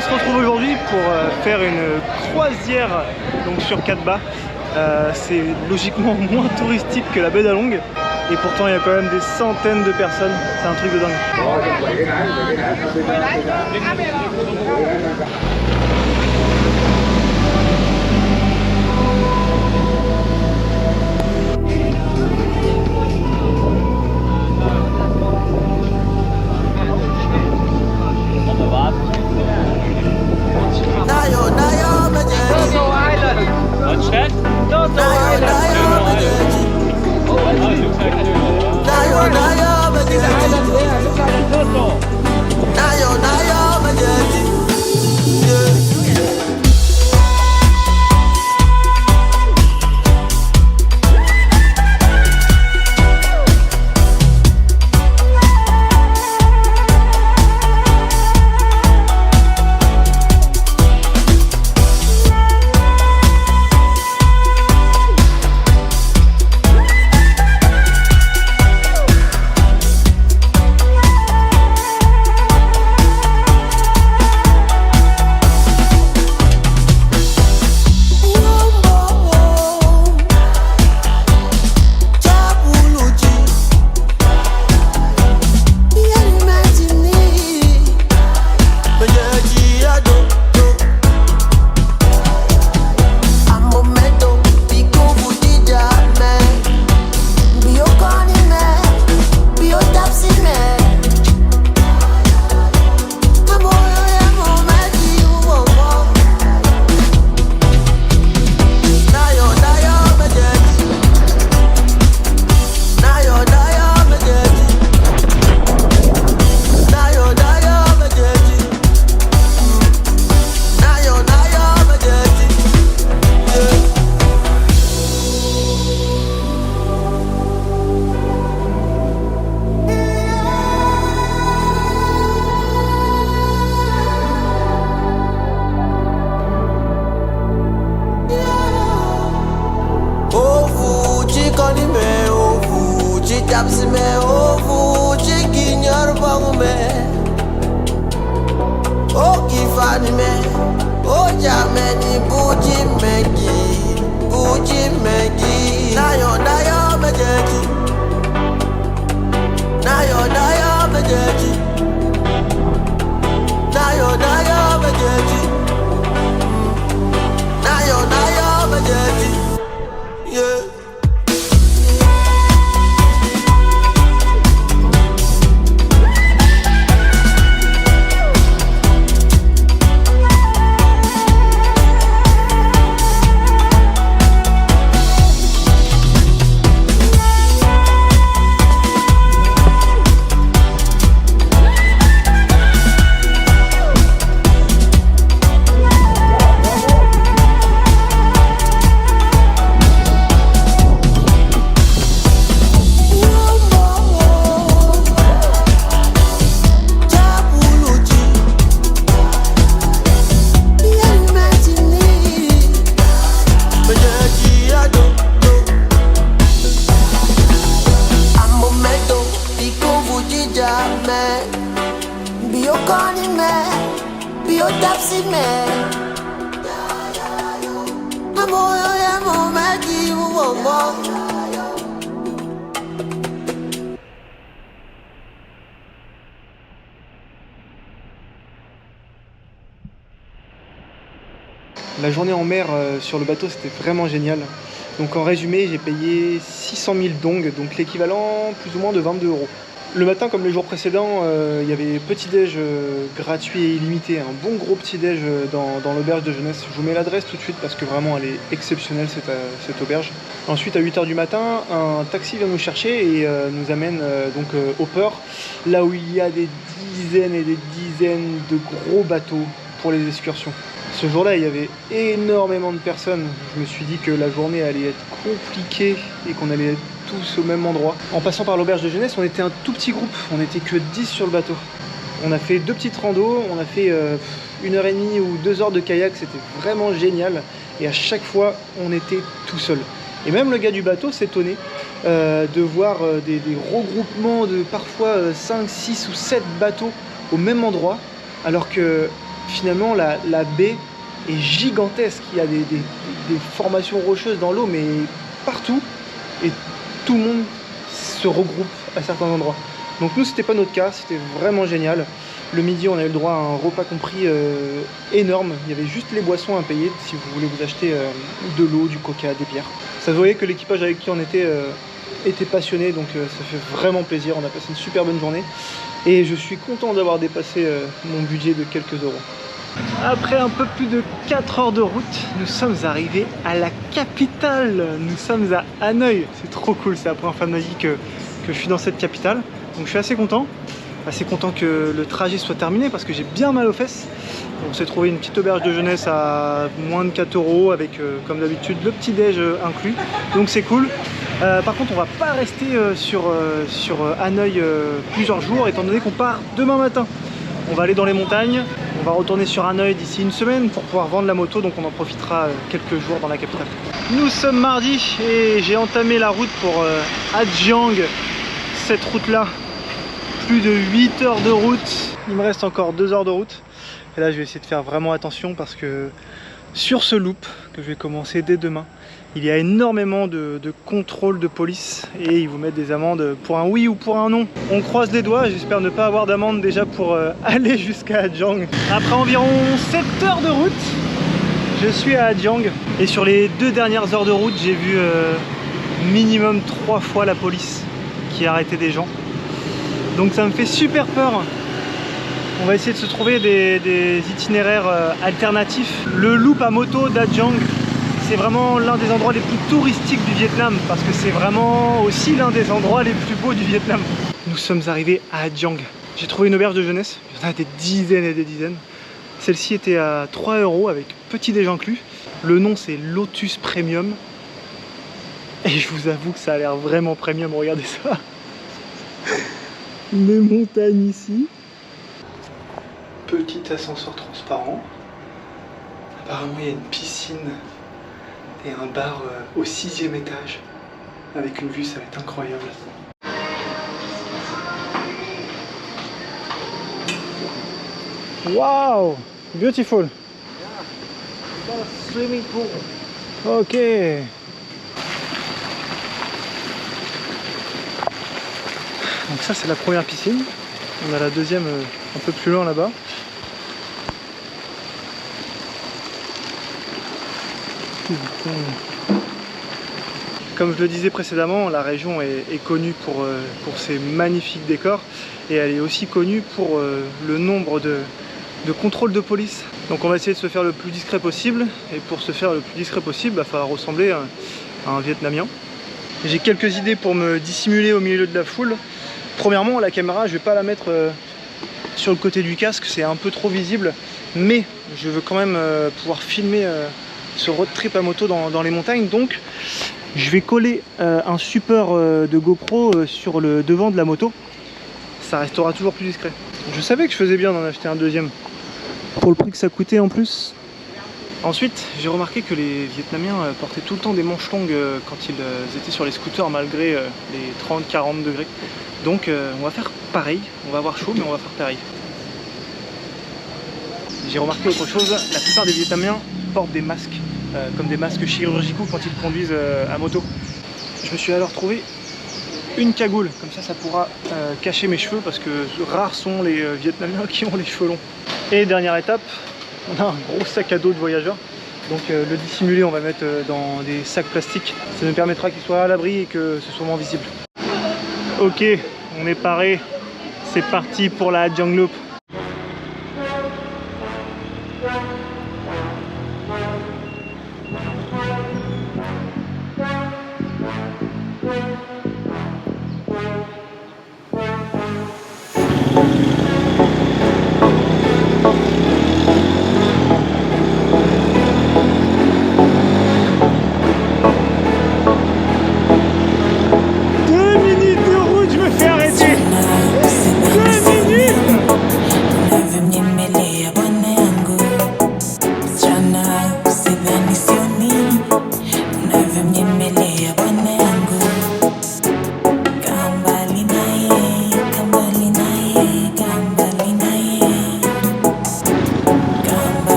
on se retrouve aujourd'hui pour faire une croisière donc sur Katba. C'est logiquement moins touristique que la baie d'Along et pourtant il y a quand même des centaines de personnes, c'est un truc de dingue. La journée en mer sur le bateau, c'était vraiment génial. Donc en résumé, j'ai payé 600 000 dong, donc l'équivalent plus ou moins de 22 €. Le matin, comme les jours précédents, il y avait petit-déj gratuit et illimité, un bon gros petit-déj dans l'auberge de jeunesse. Je vous mets l'adresse tout de suite parce que vraiment elle est exceptionnelle cette auberge. Ensuite, à 8 h du matin, un taxi vient nous chercher et nous amène donc au port, là où il y a des dizaines et des dizaines de gros bateaux pour les excursions. Ce jour-là, il y avait énormément de personnes. Je me suis dit que la journée allait être compliquée et qu'on allait être tous au même endroit. En passant par l'auberge de jeunesse, on était un tout petit groupe. On n'était que 10 sur le bateau. On a fait 2 petites randos. On a fait 1h30 ou 2 heures de kayak. C'était vraiment génial. Et à chaque fois, on était tout seul. Et même le gars du bateau s'étonnait de voir des regroupements de parfois 5, 6 ou 7 bateaux au même endroit. Alors que finalement la baie est gigantesque. Il y a des formations rocheuses dans l'eau, mais partout, et tout le monde se regroupe à certains endroits. Donc nous, c'était pas notre cas, c'était vraiment génial. Le midi, on a eu le droit à un repas compris énorme. Il y avait juste les boissons à payer si vous voulez vous acheter de l'eau, du coca, des bières. Ça se voyait que l'équipage avec qui on était passionné, donc ça fait vraiment plaisir. On a passé une super bonne journée et je suis content d'avoir dépassé mon budget de quelques euros. Après un peu plus de 4 heures de route, nous sommes arrivés à la capitale. Nous sommes à Hanoï. C'est trop cool, c'est la première fois de ma vie que je suis dans cette capitale. Donc je suis assez content que le trajet soit terminé parce que j'ai bien mal aux fesses. On s'est trouvé une petite auberge de jeunesse à moins de 4 euros avec, comme d'habitude, le petit déj inclus. Donc c'est cool. Par contre, on va pas rester sur Hanoï plusieurs jours étant donné qu'on part demain matin. On va aller dans les montagnes, on va retourner sur Hanoï d'ici une semaine pour pouvoir vendre la moto, donc on en profitera quelques jours dans la capitale. Nous sommes mardi et j'ai entamé la route pour Hajiang, cette route-là. Plus de 8 heures de route, il me reste encore 2 heures de route. Et là je vais essayer de faire vraiment attention parce que sur ce loop que je vais commencer dès demain, il y a énormément de contrôles de police et ils vous mettent des amendes pour un oui ou pour un non. On croise les doigts, j'espère ne pas avoir d'amende déjà pour aller jusqu'à Hajiang. Après environ 7 heures de route, je suis à Hajiang et sur les 2 dernières heures de route, j'ai vu minimum 3 fois la police qui arrêtait des gens. Donc ça me fait super peur. On va essayer de se trouver des itinéraires alternatifs. Le loop à moto d'Hajiang, c'est vraiment l'un des endroits les plus touristiques du Vietnam parce que c'est vraiment aussi l'un des endroits les plus beaux du Vietnam. Nous sommes arrivés à Hajiang. J'ai trouvé une auberge de jeunesse, il y en a des dizaines et des dizaines. Celle-ci était à 3 euros avec petit déj inclus. Le nom c'est Lotus Premium. Et je vous avoue que ça a l'air vraiment premium, regardez ça. Les montagnes ici. Petit ascenseur transparent. Apparemment il y a une piscine et un bar au 6e étage. Avec une vue, ça va être incroyable. Wow, beautiful. Yeah, swimming pool. Ok. Donc ça c'est la première piscine. On a la deuxième un peu plus loin là-bas. Comme je le disais précédemment, la région est connue pour ses magnifiques décors et elle est aussi connue pour le nombre de contrôles de police. Donc on va essayer de se faire le plus discret possible et pour se faire le plus discret possible, il va falloir ressembler à un Vietnamien. J'ai quelques idées pour me dissimuler au milieu de la foule. Premièrement, la caméra, je vais pas la mettre sur le côté du casque, c'est un peu trop visible, mais je veux quand même pouvoir filmer ce road trip à moto dans les montagnes. Donc je vais coller un support de GoPro sur le devant de la moto. Ça restera toujours plus discret. Je savais que je faisais bien d'en acheter un deuxième pour le prix que ça coûtait en plus. Ensuite, j'ai remarqué que les Vietnamiens portaient tout le temps des manches longues quand ils étaient sur les scooters malgré les 30-40 degrés. Donc on va faire pareil, on va avoir chaud mais on va faire pareil. J'ai remarqué autre chose, la plupart des Vietnamiens portent des masques, comme des masques chirurgicaux quand ils conduisent à moto. Je me suis alors trouvé une cagoule, comme ça pourra cacher mes cheveux parce que rares sont les Vietnamiens qui ont les cheveux longs. Et dernière étape, on a un gros sac à dos de voyageur. Donc le dissimuler, on va mettre dans des sacs plastiques. Ça nous permettra qu'il soit à l'abri et que ce soit moins visible. Ok, on est paré. C'est parti pour la Hajiang Loop.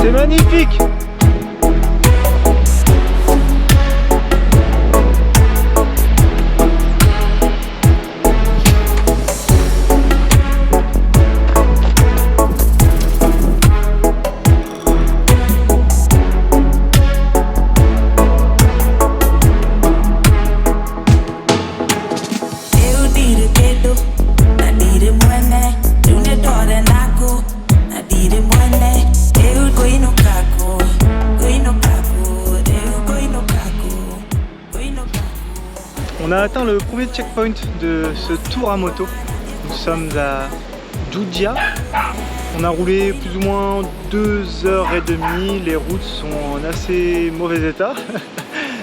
C'est magnifique! On a atteint le premier checkpoint de ce tour à moto. Nous sommes à Djoudja. On a roulé plus ou moins 2h30. Les routes sont en assez mauvais état.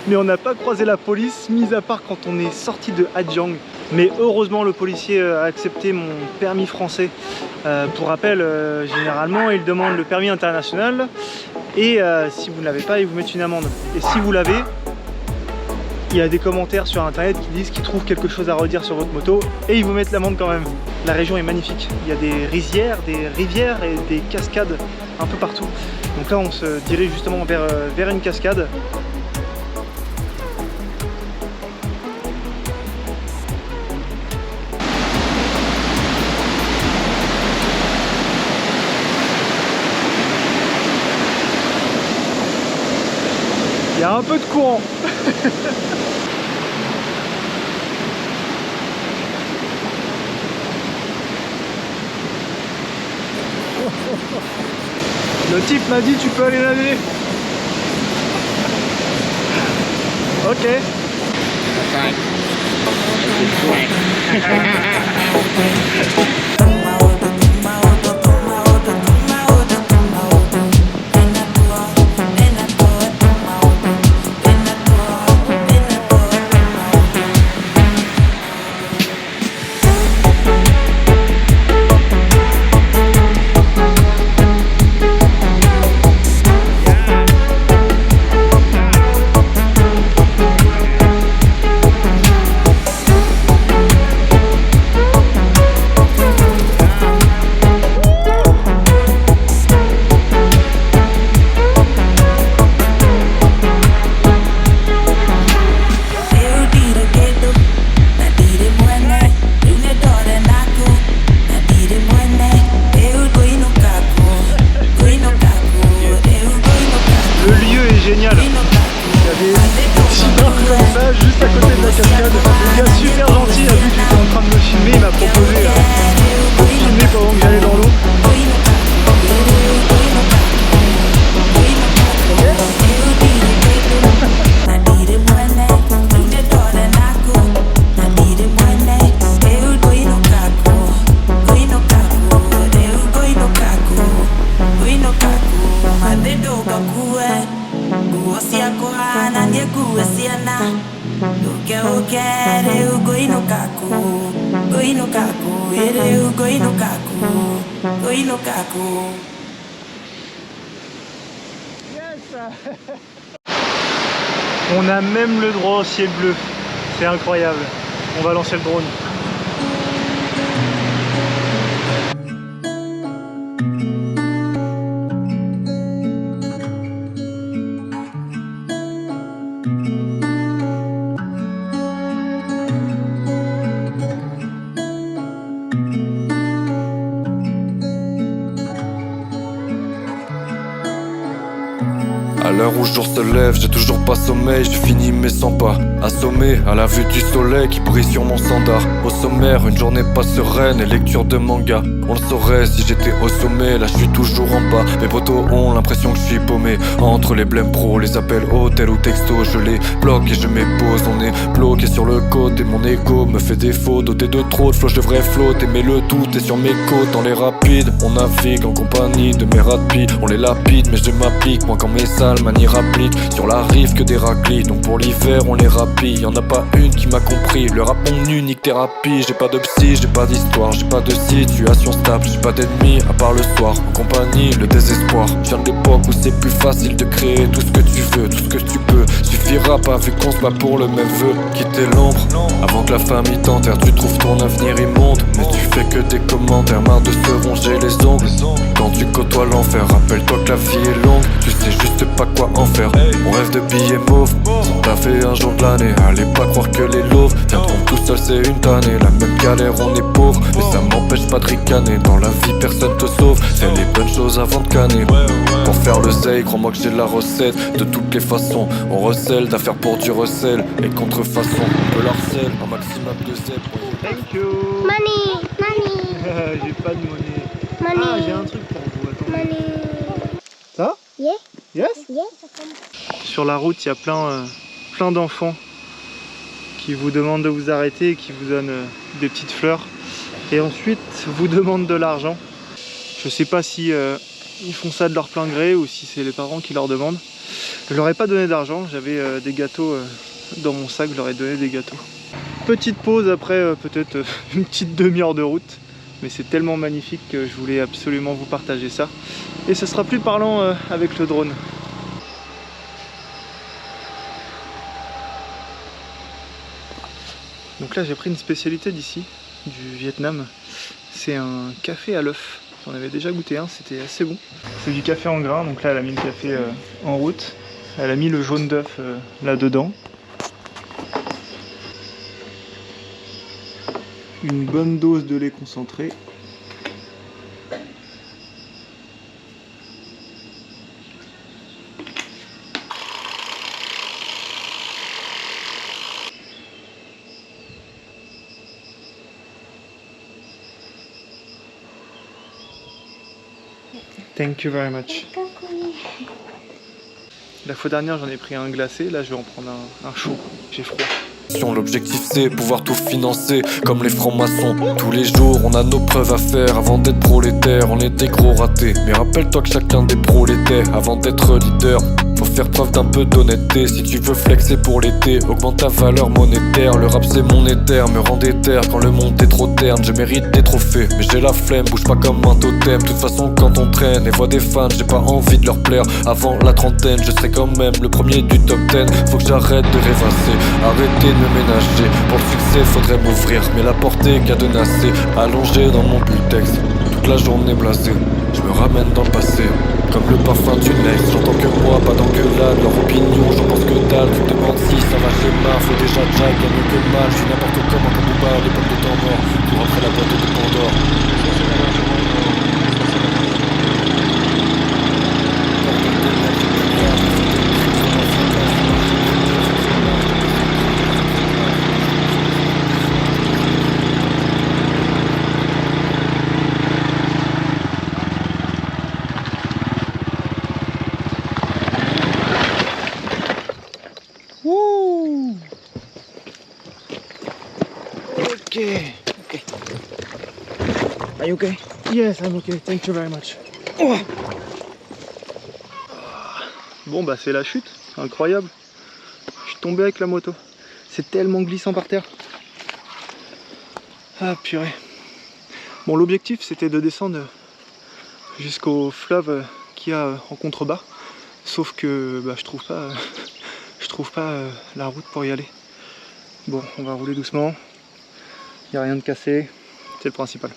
Mais on n'a pas croisé la police, mis à part quand on est sorti de Hajang. Mais heureusement, le policier a accepté mon permis français. Pour rappel, généralement, il demande le permis international. Et si vous ne l'avez pas, il vous met une amende. Et si vous l'avez, il y a des commentaires sur internet qui disent qu'ils trouvent quelque chose à redire sur votre moto et ils vous mettent l'amende quand même. La région est magnifique. Il y a des rizières, des rivières et des cascades un peu partout. Donc là, on se dirige justement vers une cascade. Il y a un peu de courant. Le type m'a dit tu peux aller nager. Ok. Génial. Il y a des petits bars comme ça juste à côté de la cascade. Le gars super gentil a vu que j'étais en train de me filmer, il m'a proposé de filmer pendant que j'allais dans l'eau. On a même le droit au ciel bleu, c'est incroyable. On va lancer le drone. À l'heure où le jour se lève, j'ai toujours pas sommeil, j'ai fini mes 100 pas. Assommé à la vue du soleil qui brille sur mon standard. Au sommaire, une journée pas sereine et lecture de manga. On le saurait si j'étais au sommet, là je suis toujours en bas. Mes potos ont l'impression que je suis paumé entre les blèmes pro, les appels hôtel ou texto. Je les bloque et je m'épose, on est bloqué sur le côté. Mon ego me fait défaut, doté de trop de flow, je devrais flotter. Mais le tout est sur mes côtes, dans les rapides. On navigue en compagnie de mes rapides. On les lapide, mais je m'applique, moi quand mes sales manies rappliquent. Sur la rive que des raclis, donc pour l'hiver on les rapille. Y'en a pas une qui m'a compris, le rap mon unique thérapie. J'ai pas de psy, j'ai pas d'histoire, j'ai pas de situation stable. J'ai pas d'ennemis à part le soir, en compagnie le désespoir. Je viens de l'époque où c'est plus facile de créer tout ce que tu veux, tout ce que tu peux. Suffira pas vu qu'on se bat pour le même vœu. Quitter l'ombre avant que la famille t'enterre. Tu trouves ton avenir immonde, mais tu fais que des commentaires. Marre de se ronger les ongles quand tu côtoies l'enfer. Rappelle-toi que la vie est longue, tu sais juste pas quoi en faire. On rêve de billets mauves, t'as fait un jour de l'année. Allez pas croire que les loaves viendront tout seul, c'est une tannée. La même galère, on est pauvre, mais ça m'empêche pas de ricaner. Dans la vie personne te sauve, fais les bonnes choses avant de canner. Pour faire le zèle, crois-moi que j'ai la recette. De toutes les façons, on recèle d'affaires pour du recel. Et contrefaçon, on peut l'harcèle, un maximum de zèle. Thank you. Money, money, J'ai pas de monnaie. money. Ah, j'ai un truc pour vous, attendez. Money. Ça? Yeah, Yes? yeah. Sur la route, il y a plein d'enfants qui vous demandent de vous arrêter et qui vous donnent des petites fleurs. Et ensuite, vous demandent de l'argent. Je sais pas si ils font ça de leur plein gré ou si c'est les parents qui leur demandent. Je leur ai pas donné d'argent, j'avais des gâteaux dans mon sac, je leur ai donné des gâteaux. Petite pause après peut-être une petite demi-heure de route. Mais c'est tellement magnifique que je voulais absolument vous partager ça. Et ce sera plus parlant avec le drone. Donc là j'ai pris une spécialité d'ici, du Vietnam. C'est un café à l'œuf. J'en avais déjà goûté un, c'était assez bon. C'est du café en grains, donc là elle a mis le café en route. Elle a mis le jaune d'œuf là-dedans. Une bonne dose de lait concentré. Thank you very much. La fois dernière j'en ai pris un glacé, là je vais en prendre un chaud, j'ai froid. L'objectif c'est pouvoir tout financer comme les francs-maçons. Tous les jours on a nos preuves à faire. Avant d'être prolétaire on est des gros ratés. Mais rappelle-toi que chacun des pros l'était avant d'être leader. Faut faire preuve d'un peu d'honnêteté. Si tu veux flexer pour l'été, augmente ta valeur monétaire. Le rap c'est mon éther, me rend déter quand le monde est trop terne. Je mérite des trophées, mais j'ai la flemme, bouge pas comme un totem. De toute façon quand on traîne et voit des fans, j'ai pas envie de leur plaire. Avant la trentaine, je serai quand même le premier du top 10. Faut que j'arrête de rêvasser, arrêter de me ménager. Pour le succès faudrait m'ouvrir, mais la portée cadenassée. Allongé dans mon bultex, toute la journée blasée. Je me ramène dans le passé, comme le parfum d'une ex. J'entends que moi, pas d'engueulade. Leur opinion, j'en pense que dalle. Tu te demandes si ça va, j'ai marre. Faut déjà Jack, y'a mieux que le mal. Je suis n'importe comment comme Booba à l'époque de temps mort. Pour après la boîte de Pandore. Woo! Okay. Okay. Are you okay? Yes, I'm okay. Thank you very much. Oh. Bon bah c'est la chute, incroyable. Je suis tombé avec la moto. C'est tellement glissant par terre. Ah purée. Bon l'objectif c'était de descendre jusqu'au fleuve qu'il y a en contrebas. Sauf que bah, je trouve pas la route pour y aller. Bon, on va rouler doucement. Il n'y a rien de cassé, c'est le principal.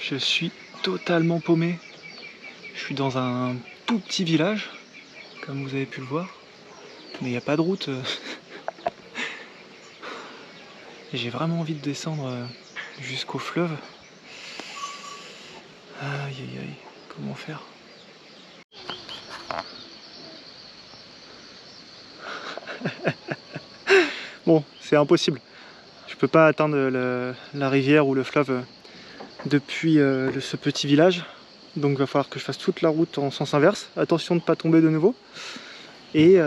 Je suis totalement paumé. Je suis dans un tout petit village, comme vous avez pu le voir, mais il n'y a pas de route. J'ai vraiment envie de descendre jusqu'au fleuve. Aïe aïe aïe, comment faire? Bon, c'est impossible. Je peux pas atteindre la rivière ou le fleuve depuis ce petit village, donc il va falloir que je fasse toute la route en sens inverse. Attention de ne pas tomber de nouveau. Et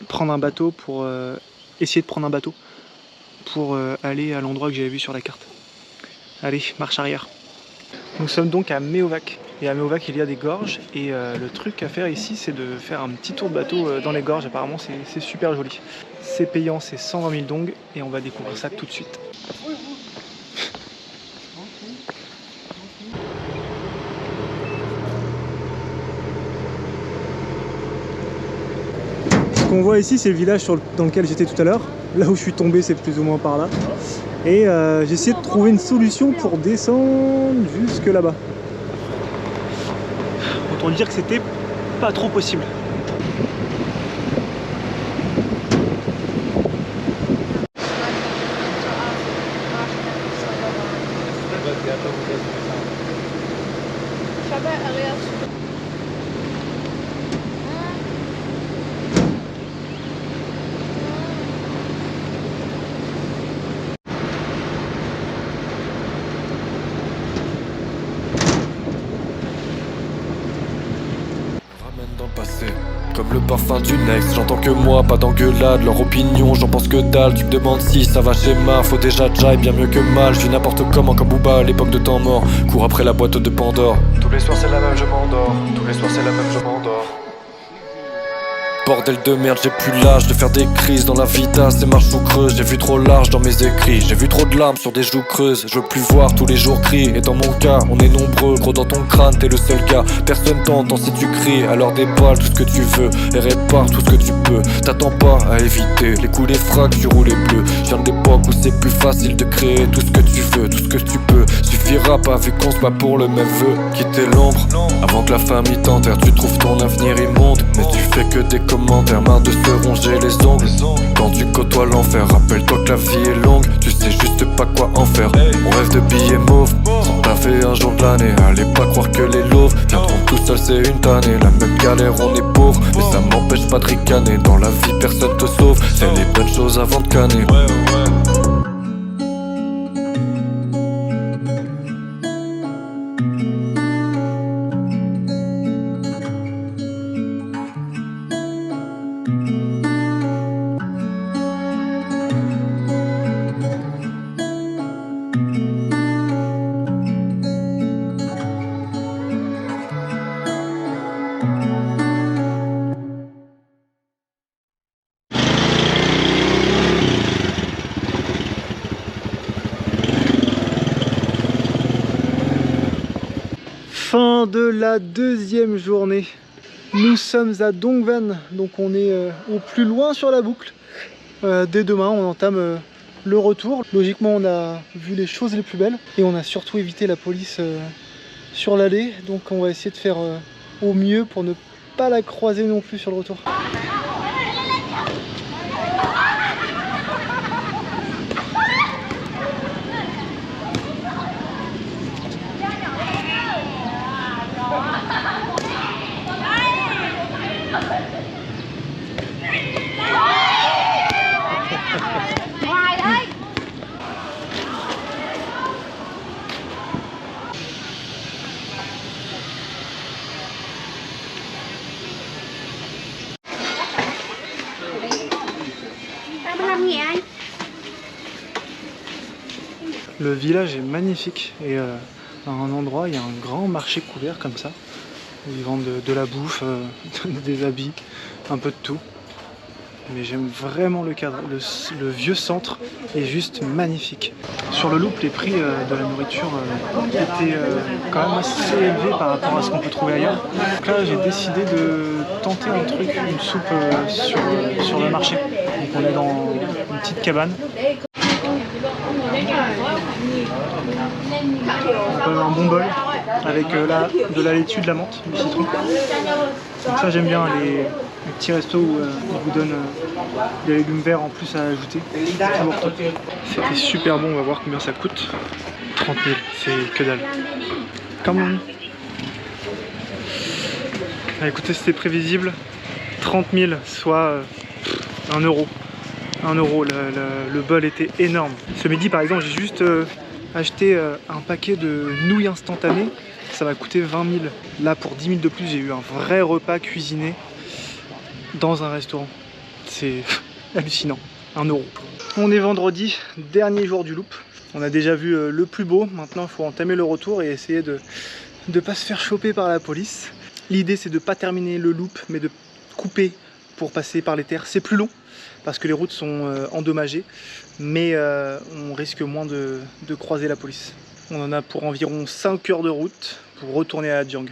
prendre un bateau pour essayer de prendre un bateau pour aller à l'endroit que j'avais vu sur la carte. Allez, marche arrière. Nous sommes donc à Meovac. Et à Meovac, il y a des gorges. Et le truc à faire ici, c'est de faire un petit tour de bateau dans les gorges. Apparemment, c'est super joli. C'est payant, c'est 120 000 dong. Et on va découvrir ça tout de suite. Ce qu'on voit ici, c'est le village dans lequel j'étais tout à l'heure. Là où je suis tombé, c'est plus ou moins par là. Et j'ai essayé de trouver une solution pour descendre jusque là-bas. Autant dire que c'était pas trop possible. Dans le passé, comme le parfum d'une ex, j'entends que moi, pas d'engueulade, leur opinion, j'en pense que dalle. Tu me demandes si ça va schéma, faut déjà jaille, bien mieux que mal. Je vis n'importe comment comme Booba à l'époque de temps mort. Cours après la boîte de Pandore. Tous les soirs c'est la même, je m'endors. Tous les soirs c'est la même, je m'endors. Bordel de merde, j'ai plus l'âge de faire des crises dans la vita, c'est marche ou creuse. J'ai vu trop large dans mes écrits, j'ai vu trop de larmes sur des joues creuses. Je veux plus voir tous les jours crier, et dans mon cas, on est nombreux. Gros dans ton crâne, t'es le seul gars, personne t'entend si tu cries. Alors déballe tout ce que tu veux, et répare tout ce que tu peux. T'attends pas à éviter les coups, les fracs, tu roules les bleus. Je viens de l'époque où c'est plus facile de créer tout ce que tu veux, tout ce que tu peux. Suffira pas vu qu'on se bat pour le même vœu. Quitter l'ombre, avant que la famille t'enterre. Tu trouves ton avenir immonde, mais tu fais que des commentaires, marre de se ronger les ongles. Quand tu côtoies l'enfer, rappelle-toi que la vie est longue. Tu sais juste pas quoi en faire. On rêve de billets mauves, sans taffer un jour de l'année. Allez pas croire que les loaves viendront tout seuls, c'est une tannée. La même galère, on est pauvre, mais ça m'empêche pas de ricaner. Dans la vie personne te sauve, fais les bonnes choses avant de canner. Fin de la deuxième journée. Nous sommes à Dongvan, donc on est au plus loin sur la boucle. Dès demain, on entame le retour. Logiquement, on a vu les choses les plus belles et on a surtout évité la police sur l'allée. Donc on va essayer de faire au mieux pour ne pas la croiser non plus sur le retour. Le village est magnifique et à un endroit il y a un grand marché couvert comme ça où ils vendent de la bouffe, des habits, un peu de tout. Mais j'aime vraiment le cadre, le vieux centre est juste magnifique. Sur le Loop, les prix de la nourriture étaient quand même assez élevés par rapport à ce qu'on peut trouver ailleurs. Donc là j'ai décidé de tenter un truc, une soupe sur le marché. Donc on est dans une petite cabane. Un bon bol avec de la laitue, de la menthe, du citron. Donc ça j'aime bien les petits restos où ils vous donnent des légumes verts en plus à ajouter. C'était super bon, on va voir combien ça coûte. 30 000, c'est que dalle. Come on. Ah, écoutez, c'était prévisible. 30 000, soit 1 euro. 1 euro, le bol était énorme. Ce midi par exemple, j'ai juste acheté un paquet de nouilles instantanées. Ça m'a coûté 20 000. Là, pour 10 000 de plus, j'ai eu un vrai repas cuisiné dans un restaurant. C'est hallucinant. 1 euro. On est vendredi, dernier jour du loop. On a déjà vu le plus beau. Maintenant, il faut entamer le retour et essayer de ne pas se faire choper par la police. L'idée, c'est de ne pas terminer le loop, mais de couper pour passer par les terres. C'est plus long parce que les routes sont endommagées, mais on risque moins de croiser la police. On en a pour environ 5 heures de route pour retourner à Hadjiang.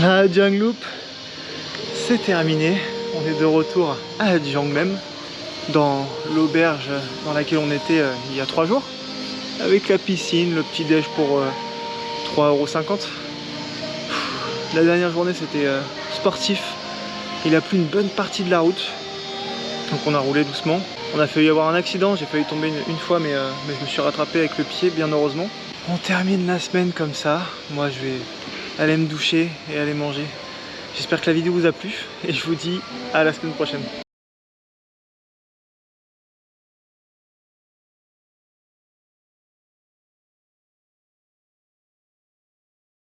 La Hadjiang Loop, c'est terminé. On est de retour à Hadjiang même, dans l'auberge dans laquelle on était il y a 3 jours, avec la piscine, le petit déj pour 3,50 €. La dernière journée c'était sportif. Il a plu une bonne partie de la route, donc on a roulé doucement. On a failli avoir un accident, j'ai failli tomber une fois, mais je me suis rattrapé avec le pied, bien heureusement. On termine la semaine comme ça. Moi je vais aller me doucher et aller manger. J'espère que la vidéo vous a plu et je vous dis à la semaine prochaine.